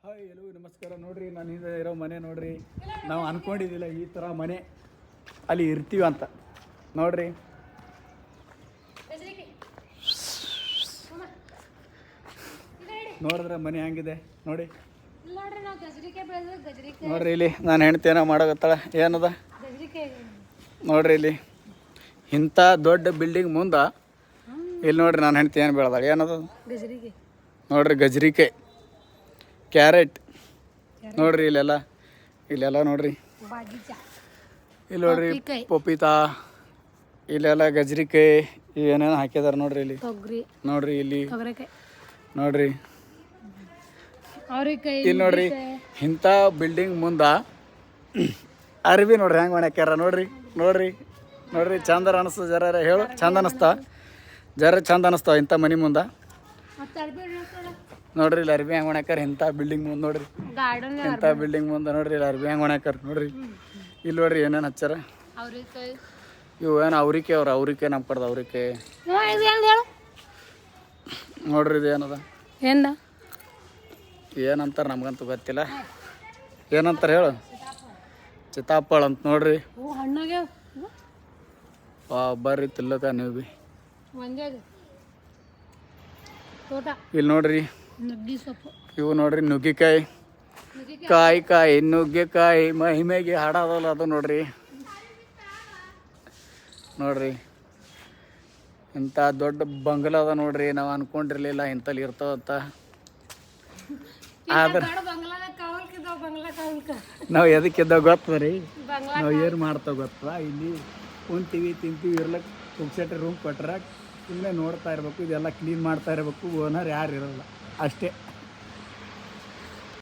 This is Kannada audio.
ಹಾಯ್ ಎಲ್ಲೂ ನಮಸ್ಕಾರ. ನೋಡ್ರಿ ನಾನು ಹಿಂದೆ ಇರೋ ಮನೆ ನೋಡ್ರಿ, ನಾವು ಅನ್ಕೊಂಡಿದ್ದಿಲ್ಲ ಈ ಥರ ಮನೆ ಅಲ್ಲಿ ಇರ್ತೀವಿ ಅಂತ. ನೋಡ್ರಿ ನೋಡಿದ್ರೆ ಮನೆ ಹೆಂಗಿದೆ ನೋಡಿ. ನೋಡ್ರಿ ಇಲ್ಲಿ ನಾನು ಹೆಂಡ್ತಿ ಏನೋ ಮಾಡಕತ್ತಾಳ. ಏನದ ನೋಡ್ರಿ ಇಲ್ಲಿ ಇಂಥ ದೊಡ್ಡ ಬಿಲ್ಡಿಂಗ್ ಮುಂದೆ ಇಲ್ಲಿ ನೋಡ್ರಿ ನಾನು ಹೆಂಡ್ತಿ ಏನು ಬೆಳೆದಾಳ. ಏನದ ನೋಡ್ರಿ ಗಜರಿಕಾಯಿ, ಕ್ಯಾರೆಟ್ ನೋಡ್ರಿ ಇಲ್ಲೆಲ್ಲ ನೋಡ್ರಿ. ಇಲ್ಲಿ ನೋಡ್ರಿ ಪಪೀತಾ, ಇಲ್ಲೆಲ್ಲ ಗಜರಿಕಾಯಿ ಏನೇನು ಹಾಕಿದಾರ ನೋಡ್ರಿ. ಇಲ್ಲಿ ನೋಡ್ರಿ, ಇಲ್ಲಿ ನೋಡ್ರಿ, ಇಲ್ಲಿ ನೋಡ್ರಿ ಇಂಥ ಬಿಲ್ಡಿಂಗ್ ಮುಂದ ಅರ್ಬಿ ನೋಡ್ರಿ ಹೆಂಗೆ ಮಾಡ್ಯಾಕ್ಯಾರ. ನೋಡ್ರಿ ಚಂದ ಅನಿಸ್ತ. ಜರ ಹೇಳು ಚಂದ ಅನಿಸ್ತಾ? ಚಂದ ಅನಿಸ್ತಾವ ಇಂಥ ಮನೆ ಮುಂದೆ. ನೋಡ್ರಿ ಇಲ್ಲಿ ಅರ್ಬಿ ಹೆಂಗೆ ಮಾಡ್ಯಾಕ್ಯಾರ ಇಂಥ ಬಿಲ್ಡಿಂಗ್ ಮುಂದೆ. ನೋಡ್ರಿ ಇಂಥ ಬಿಲ್ಡಿಂಗ್ ಮುಂದೆ ನೋಡ್ರಿ ಇಲ್ಲಿ ಅರ್ಬಿ ಹೆಂಗೆ ಮಾಡ್ಯಾಕ್ಯಾರ ನೋಡ್ರಿ. ಇಲ್ಲಿ ನೋಡ್ರಿ ಏನೇನು ಹಚ್ಚಾರ. ಇವು ಏನು ಅವ್ರಿಕೆ ನಮ್ಮ ಕಡ್ದು ಅವ್ರಿಕೆ ನೋಡ್ರಿ. ಇದು ಏನದ ಏನಂತಾರೆ ನಮ್ಗಂತೂ ಗೊತ್ತಿಲ್ಲ. ಏನಂತಾರೆ ಹೇಳು? ಚಿತಾಪಳ ಅಂತ ನೋಡ್ರಿ. ಬರ್ರಿ ತಿಲ್ಲಕ ನೀವು ಬಿ. ಇಲ್ಲಿ ನೋಡ್ರಿ ಇವು ನೋಡ್ರಿ ನುಗ್ಗಿಕಾಯಿ, ಕಾಯಿ ನುಗ್ಗೆಕಾಯಿ ಮಹಿಮೆಗೆ ಹಾಡೋದಲ್ಲ ಅದು ನೋಡ್ರಿ. ಇಂಥ ದೊಡ್ಡ ಬಂಗ್ಲ ಅದ ನೋಡ್ರಿ. ನಾವು ಅನ್ಕೊಂಡಿರ್ಲಿಲ್ಲ ಇಂಥಲ್ಲಿ ಇರ್ತಾವಂತ. ಆದ್ರೆ ನಾವು ಎದಕ್ಕಿದ್ದಾವ ಗೊತ್ತದ್ರಿ, ನಾವು ಏನು ಮಾಡ್ತಾವ ಗೊತ್ತದ. ಇಲ್ಲಿ ಕುಂತೀವಿ ತಿಂತೀವಿ ಇರ್ಲಕ್ಕೆ ಪುಕ್ಸೆಟ್ರಿ ರೂಮ್ ಕೊಟ್ರ ಸುಮ್ಮನೆ ನೋಡ್ತಾ ಇರ್ಬೇಕು, ಇದೆಲ್ಲ ಕ್ಲೀನ್ ಮಾಡ್ತಾ ಇರಬೇಕು. ಓನರ್ ಯಾರು ಇರೋಲ್ಲ ಅಷ್ಟೇ.